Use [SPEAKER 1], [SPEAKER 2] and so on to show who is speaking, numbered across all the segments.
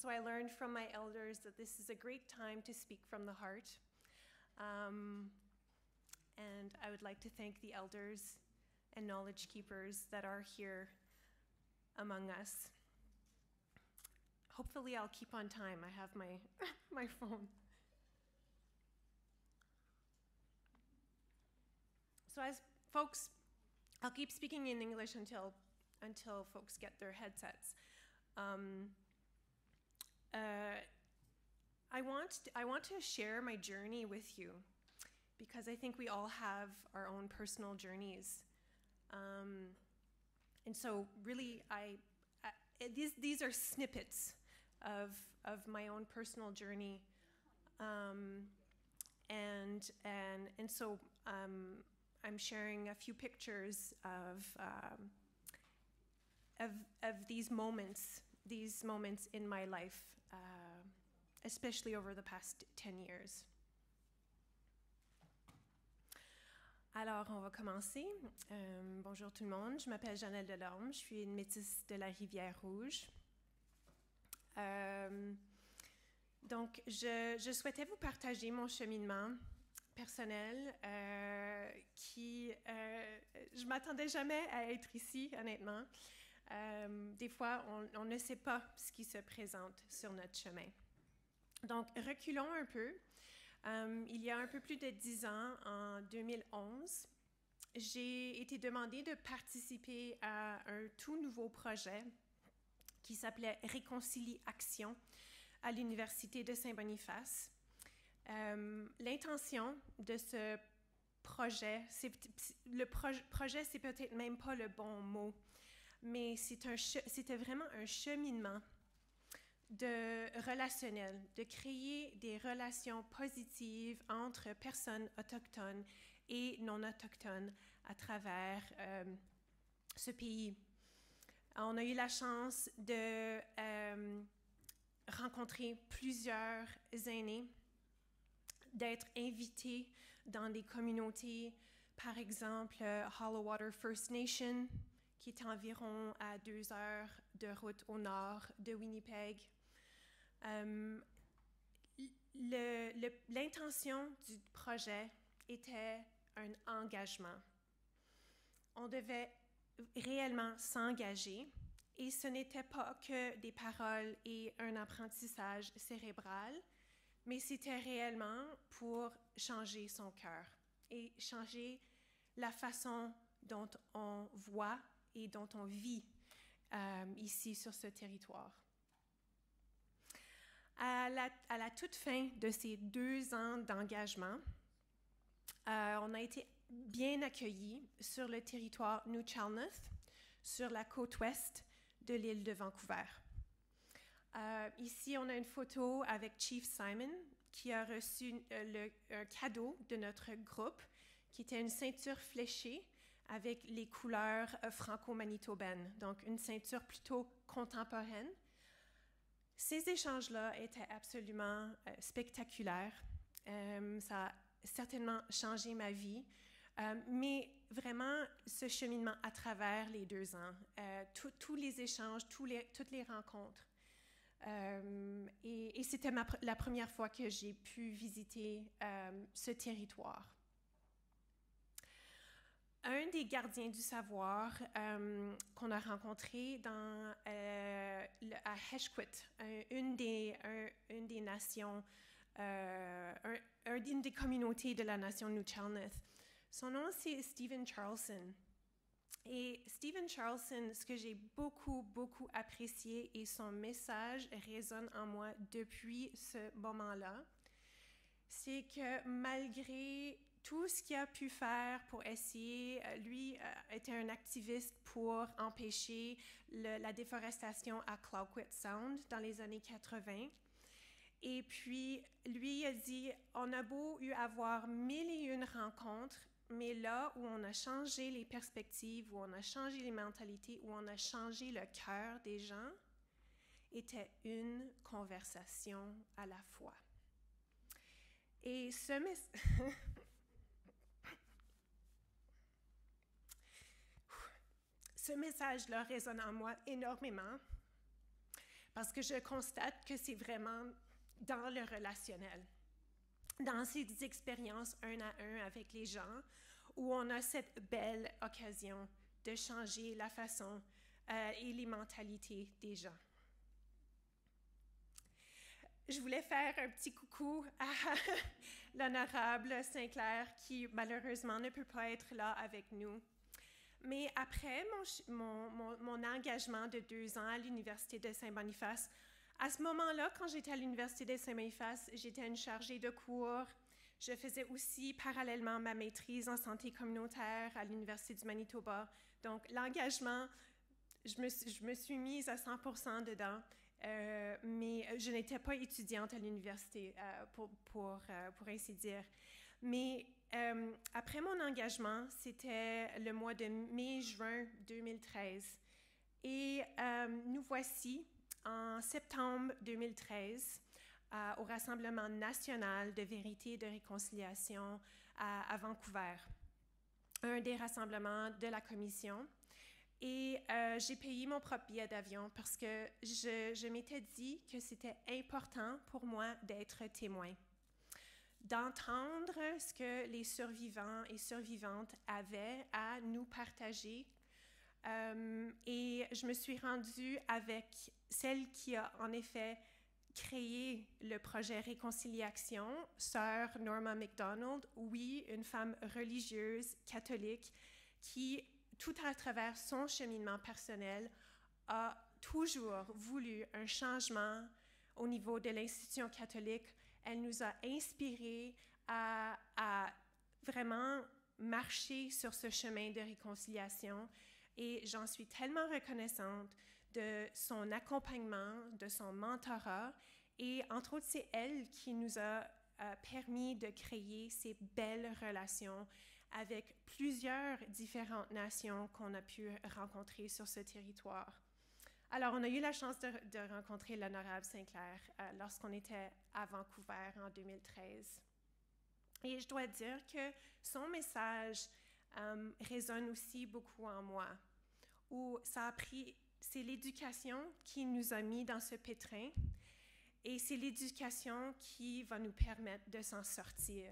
[SPEAKER 1] So I learned from my elders that this is a great time to speak from the heart. And I would like to thank the elders and knowledge keepers that are here among us. Hopefully I'll keep on time. I have my, my phone. So as folks, I'll keep speaking in English until folks get their headsets. I want to share my journey with you because I think we all have our own personal journeys. And so really, these are snippets of my own personal journey. And so I'm sharing a few pictures of these moments in my life, especially over the past 10 years. Alors, on va commencer. Bonjour tout le monde, je m'appelle Janelle Delorme, je suis une métisse de la Rivière-Rouge. Donc, je souhaitais vous partager mon cheminement personnel qui... je ne m'attendais jamais à être ici, honnêtement. Des fois, on ne sait pas ce qui se présente sur notre chemin. Donc, reculons un peu. Il y a un peu plus de 10 ans, en 2011, j'ai été demandée de participer à un tout nouveau projet qui s'appelait Réconcilie Action à l'Université de Saint-Boniface. L'intention de ce projet, projet, c'est peut-être même pas le bon mot, mais c'était vraiment un cheminement relationnel, de créer des relations positives entre personnes autochtones et non autochtones à travers ce pays. On a eu la chance de rencontrer plusieurs aînés, d'être invités dans des communautés, par exemple Hollow Water First Nation, qui est environ à 2 heures de route au nord de Winnipeg. L'intention du projet était un engagement. On devait réellement s'engager et ce n'était pas que des paroles et un apprentissage cérébral, mais c'était réellement pour changer son cœur et changer la façon dont on voit et dont on vit ici sur ce territoire. À la toute fin de ces 2 ans d'engagement, on a été bien accueillis sur le territoire New Chalmers, sur la côte ouest de l'île de Vancouver. Ici, on a une photo avec Chief Simon, qui a reçu un cadeau de notre groupe, qui était une ceinture fléchée avec les couleurs franco-manitobaines, donc une ceinture plutôt contemporaine. Ces échanges-là étaient absolument spectaculaires. Ça a certainement changé ma vie, mais vraiment ce cheminement à travers les 2 ans, tous les échanges, toutes les rencontres. Et c'était la première fois que j'ai pu visiter ce territoire. Un des gardiens du savoir qu'on a rencontré à Heshquit, une des nations, une des communautés de la nation New Chalmers. Son nom, c'est Stephen Charlson. Et Stephen Charlson, ce que j'ai beaucoup, beaucoup apprécié et son message résonne en moi depuis ce moment-là, c'est que malgré tout ce qu'il a pu faire pour essayer, lui était un activiste pour empêcher la déforestation à Clayoquot Sound dans les années 80. Et puis, lui a dit, on a beau avoir 1001 rencontres, mais là où on a changé les perspectives, où on a changé les mentalités, où on a changé le cœur des gens, était une conversation à la fois. Et ce message-là résonne en moi énormément parce que je constate que c'est vraiment dans le relationnel, dans ces expériences un à un avec les gens, où on a cette belle occasion de changer la façon et les mentalités des gens. Je voulais faire un petit coucou à l'honorable Sinclair qui malheureusement ne peut pas être là avec nous. Mais après mon engagement de 2 ans à l'Université de Saint-Boniface, à ce moment-là, quand j'étais à l'Université de Saint-Boniface, j'étais une chargée de cours. Je faisais aussi parallèlement ma maîtrise en santé communautaire à l'Université du Manitoba. Donc, l'engagement, je me suis mise à 100% dedans. Mais je n'étais pas étudiante à l'université, pour ainsi dire. Mais après mon engagement, c'était le mois de mai-juin 2013. Et nous voici en septembre 2013 au Rassemblement national de vérité et de réconciliation à Vancouver, un des rassemblements de la commission. Et j'ai payé mon propre billet d'avion parce que je m'étais dit que c'était important pour moi d'être témoin, d'entendre ce que les survivants et survivantes avaient à nous partager. Et je me suis rendue avec celle qui a en effet créé le projet Réconciliation, sœur Norma MacDonald, oui, une femme religieuse catholique qui, tout à travers son cheminement personnel, a toujours voulu un changement au niveau de l'institution catholique. Elle nous a inspirés à vraiment marcher sur ce chemin de réconciliation et j'en suis tellement reconnaissante de son accompagnement, de son mentorat et entre autres, c'est elle qui nous a permis de créer ces belles relations avec plusieurs différentes nations qu'on a pu rencontrer sur ce territoire. Alors, on a eu la chance de rencontrer l'honorable Sinclair lorsqu'on était à Vancouver en 2013. Et je dois dire que son message résonne aussi beaucoup en moi, où c'est l'éducation qui nous a mis dans ce pétrin et c'est l'éducation qui va nous permettre de s'en sortir.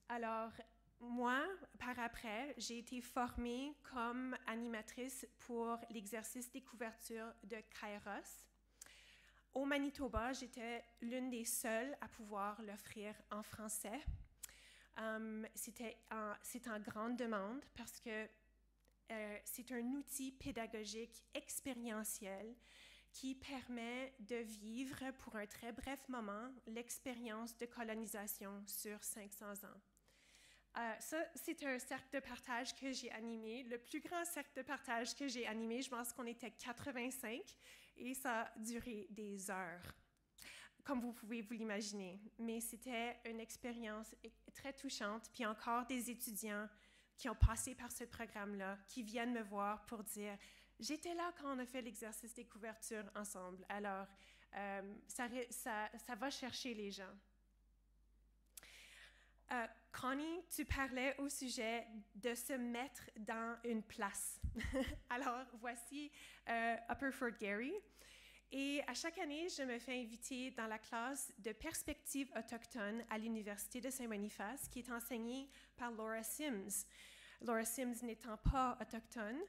[SPEAKER 1] Alors, moi, par après, j'ai été formée comme animatrice pour l'exercice des couvertures de Kairos. Au Manitoba, j'étais l'une des seules à pouvoir l'offrir en français. C'est en grande demande parce que c'est un outil pédagogique expérientiel qui permet de vivre pour un très bref moment l'expérience de colonisation sur 500 ans. Ça, c'est un cercle de partage que j'ai animé, le plus grand cercle de partage que j'ai animé. Je pense qu'on était 85 et ça a duré des heures, comme vous pouvez vous l'imaginer. Mais c'était une expérience très touchante, puis encore des étudiants qui ont passé par ce programme-là, qui viennent me voir pour dire « J'étais là quand on a fait l'exercice des couvertures ensemble. » Alors, ça va chercher les gens. Connie, tu parlais au sujet de se mettre dans une place. Alors, voici Upper Fort Garry. Et à chaque année, je me fais inviter dans la classe de perspective autochtone à l'Université de Saint-Boniface, qui est enseignée par Laura Sims. Laura Sims n'étant pas autochtone,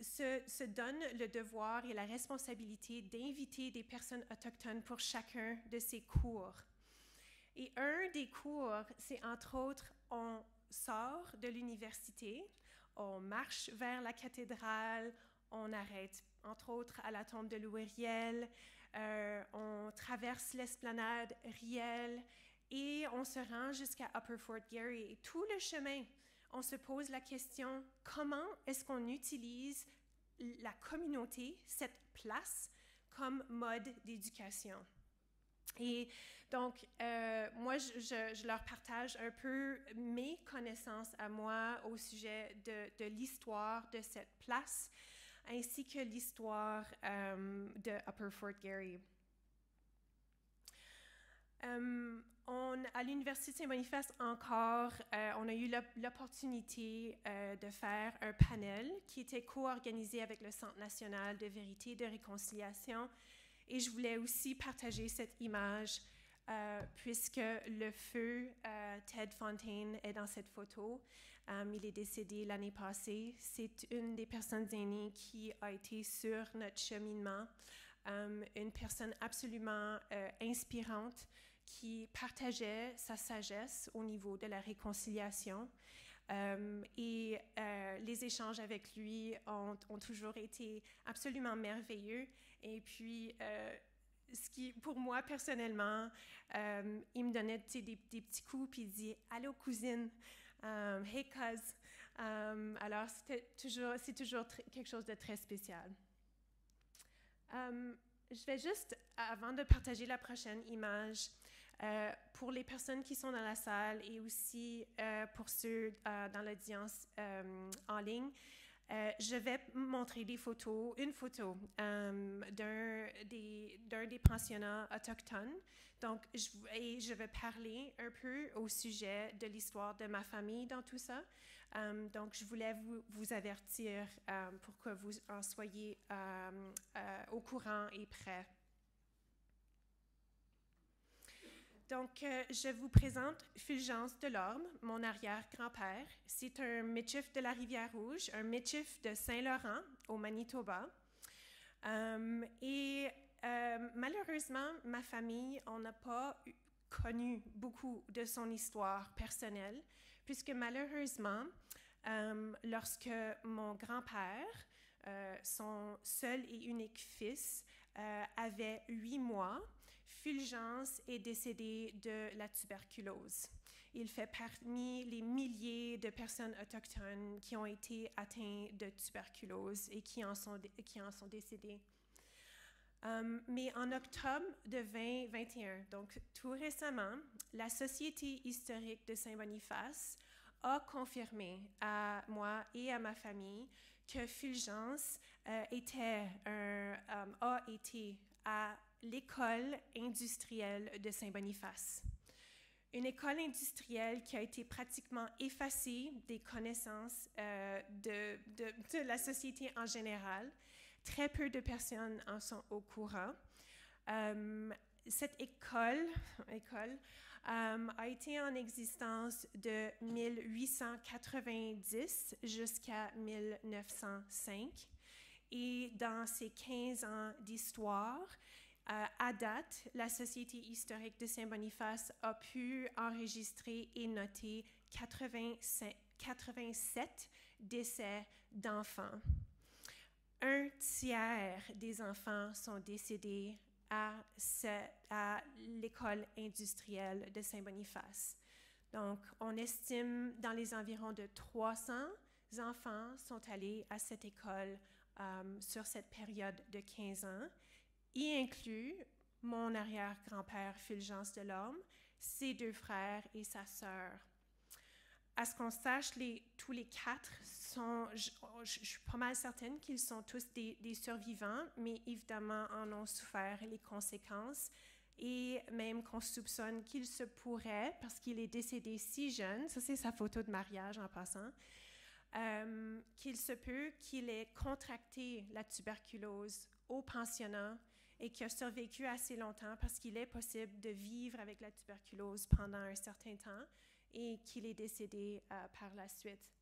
[SPEAKER 1] se donne le devoir et la responsabilité d'inviter des personnes autochtones pour chacun de ses cours. Et un des cours, c'est entre autres, on sort de l'université, on marche vers la cathédrale, on arrête entre autres à la tombe de Louis Riel, on traverse l'esplanade Riel et on se rend jusqu'à Upper Fort Garry. Et tout le chemin, on se pose la question, comment est-ce qu'on utilise la communauté, cette place, comme mode d'éducation? Et donc, moi, je leur partage un peu mes connaissances à moi au sujet de l'histoire de cette place, ainsi que l'histoire de Upper Fort Garry. À l'Université de Saint-Boniface encore, on a eu l'opportunité de faire un panel qui était co-organisé avec le Centre national de vérité et de réconciliation. Et je voulais aussi partager cette image puisque le feu Ted Fontaine est dans cette photo. Il est décédé l'année passée. C'est une des personnes aînées qui a été sur notre cheminement. Une personne absolument inspirante qui partageait sa sagesse au niveau de la réconciliation. Et les échanges avec lui ont toujours été absolument merveilleux. Et puis, ce qui, pour moi, personnellement, il me donnait des petits coups, puis il dit « Allô, cousine! Hey, cuz! » Alors, c'est toujours quelque chose de très spécial. Je vais juste, avant de partager la prochaine image, pour les personnes qui sont dans la salle et aussi pour ceux dans l'audience en ligne, je vais montrer une photo d'un des pensionnats autochtones. Donc, je vais parler un peu au sujet de l'histoire de ma famille dans tout ça. Donc, je voulais vous avertir pour que vous en soyez au courant et prêts. Donc, je vous présente Fulgence Delorme, mon arrière-grand-père. C'est un Michif de la Rivière-Rouge, un Michif de Saint-Laurent, au Manitoba. Malheureusement, ma famille, on n'a pas connu beaucoup de son histoire personnelle, puisque malheureusement, lorsque mon grand-père, son seul et unique fils, avait 8 mois, Fulgence est décédé de la tuberculose. Il fait parmi les milliers de personnes autochtones qui ont été atteintes de tuberculose et qui en sont décédées. Mais en octobre de 2021, donc tout récemment, la Société historique de Saint-Boniface a confirmé à moi et à ma famille que Fulgence a été à l'école industrielle de Saint-Boniface. Une école industrielle qui a été pratiquement effacée des connaissances de la société en général. Très peu de personnes en sont au courant. Cette école a été en existence de 1890 jusqu'à 1905. Et dans ces 15 ans d'histoire, à date, la Société historique de Saint-Boniface a pu enregistrer et noter 87 décès d'enfants. Un tiers des enfants sont décédés à l'école industrielle de Saint-Boniface. Donc, on estime dans les environs de 300 enfants sont allés à cette école sur cette période de 15 ans, y inclut mon arrière-grand-père Fulgence Delorme, ses 2 frères et sa sœur. À ce qu'on sache, tous les 4 sont, je suis pas mal certaine qu'ils sont tous des survivants, mais évidemment en ont souffert les conséquences et même qu'on soupçonne qu'il se pourrait, parce qu'il est décédé si jeune, ça c'est sa photo de mariage en passant, qu'il se peut qu'il ait contracté la tuberculose au pensionnat et qu'il a survécu assez longtemps parce qu'il est possible de vivre avec la tuberculose pendant un certain temps et qu'il est décédé par la suite.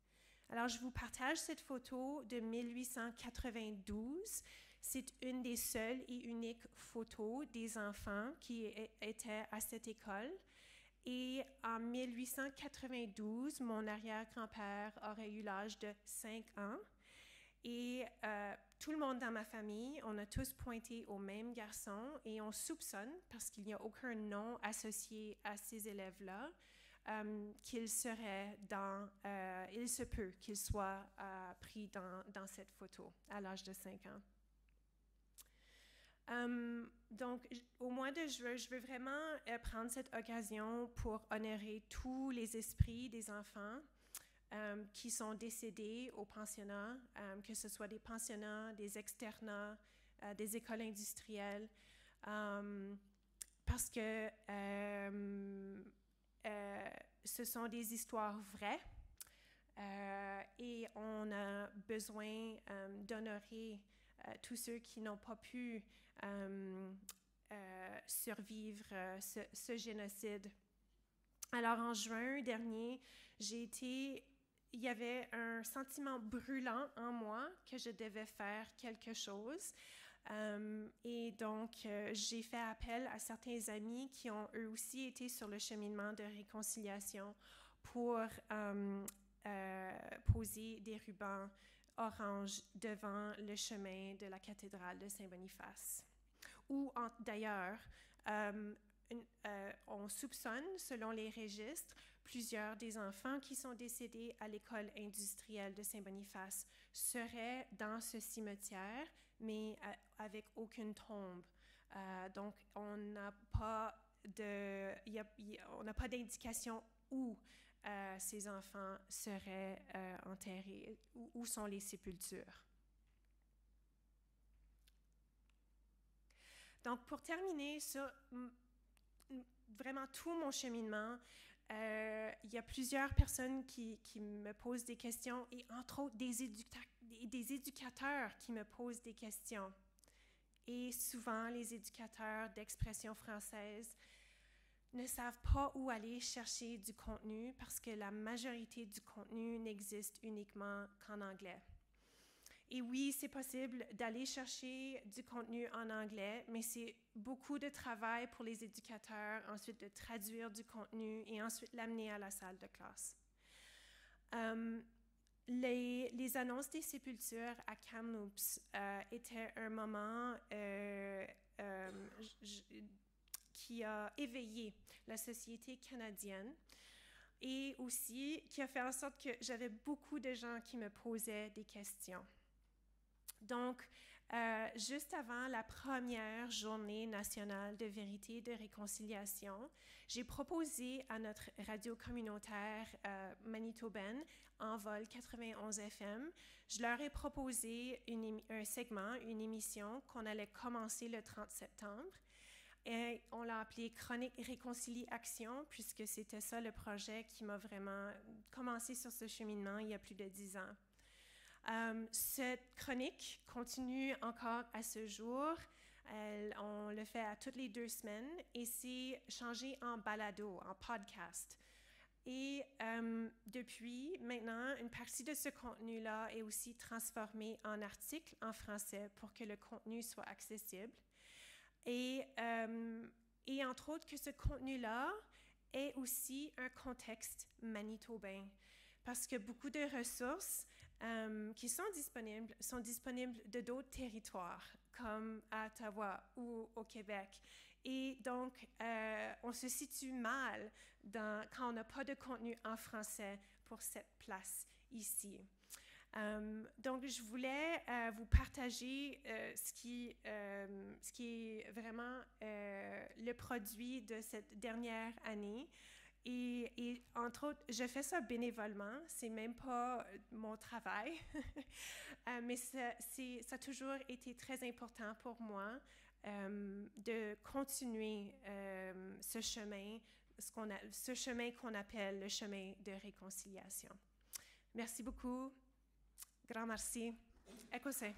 [SPEAKER 1] Alors, je vous partage cette photo de 1892. C'est une des seules et uniques photos des enfants qui étaient à cette école. Et en 1892, mon arrière-grand-père aurait eu l'âge de 5 ans. Et tout le monde dans ma famille, on a tous pointé au même garçon et on soupçonne, parce qu'il n'y a aucun nom associé à ces élèves-là, qu'il serait il se peut qu'il soit pris dans cette photo à l'âge de 5 ans. Donc, au mois de juin, je veux vraiment prendre cette occasion pour honorer tous les esprits des enfants qui sont décédés au pensionnat, que ce soit des pensionnats, des externats, des écoles industrielles. parce que ce sont des histoires vraies et on a besoin d'honorer tous ceux qui n'ont pas pu survivre ce génocide. Alors, en juin dernier, il y avait un sentiment brûlant en moi que je devais faire quelque chose. Et donc, j'ai fait appel à certains amis qui ont eux aussi été sur le cheminement de réconciliation pour poser des rubans orange devant le chemin de la cathédrale de Saint-Boniface. Ou d'ailleurs, on soupçonne, selon les registres, plusieurs des enfants qui sont décédés à l'école industrielle de Saint-Boniface seraient dans ce cimetière, mais avec aucune tombe. Donc, on n'a pas d'indication où ces enfants seraient enterrés, où sont les sépultures. Donc, pour terminer sur vraiment tout mon cheminement, il y a plusieurs personnes qui me posent des questions et entre autres des éducateurs qui me posent des questions. Et souvent, les éducateurs d'expression française ne savent pas où aller chercher du contenu parce que la majorité du contenu n'existe uniquement qu'en anglais. Et oui, c'est possible d'aller chercher du contenu en anglais, mais c'est beaucoup de travail pour les éducateurs, ensuite de traduire du contenu et ensuite l'amener à la salle de classe. Les annonces des sépultures à Kamloops étaient un moment qui a éveillé la société canadienne et aussi qui a fait en sorte que j'avais beaucoup de gens qui me posaient des questions. Donc, juste avant la première journée nationale de vérité et de réconciliation, j'ai proposé à notre radio communautaire manitobaine, Envol 91 FM, je leur ai proposé un segment, une émission qu'on allait commencer le 30 septembre. Et on l'a appelé Chronique Réconcilie Action, puisque c'était ça le projet qui m'a vraiment commencé sur ce cheminement il y a plus de 10 ans. Cette chronique continue encore à ce jour. On le fait à toutes les 2 semaines et c'est changé en balado, en podcast. Et depuis, maintenant, une partie de ce contenu-là est aussi transformée en article en français pour que le contenu soit accessible. Et entre autres que ce contenu-là ait aussi un contexte manitobain. Parce que beaucoup de ressources qui sont disponibles de d'autres territoires, comme à Ottawa ou au Québec. Et donc, on se situe mal quand on n'a pas de contenu en français pour cette place ici. Donc, je voulais vous partager ce qui est vraiment le produit de cette dernière année. Et entre autres, je fais ça bénévolement, c'est même pas mon travail, mais ça a toujours été très important pour moi de continuer ce chemin qu'on appelle le chemin de réconciliation. Merci beaucoup. Grand merci. Ecco se.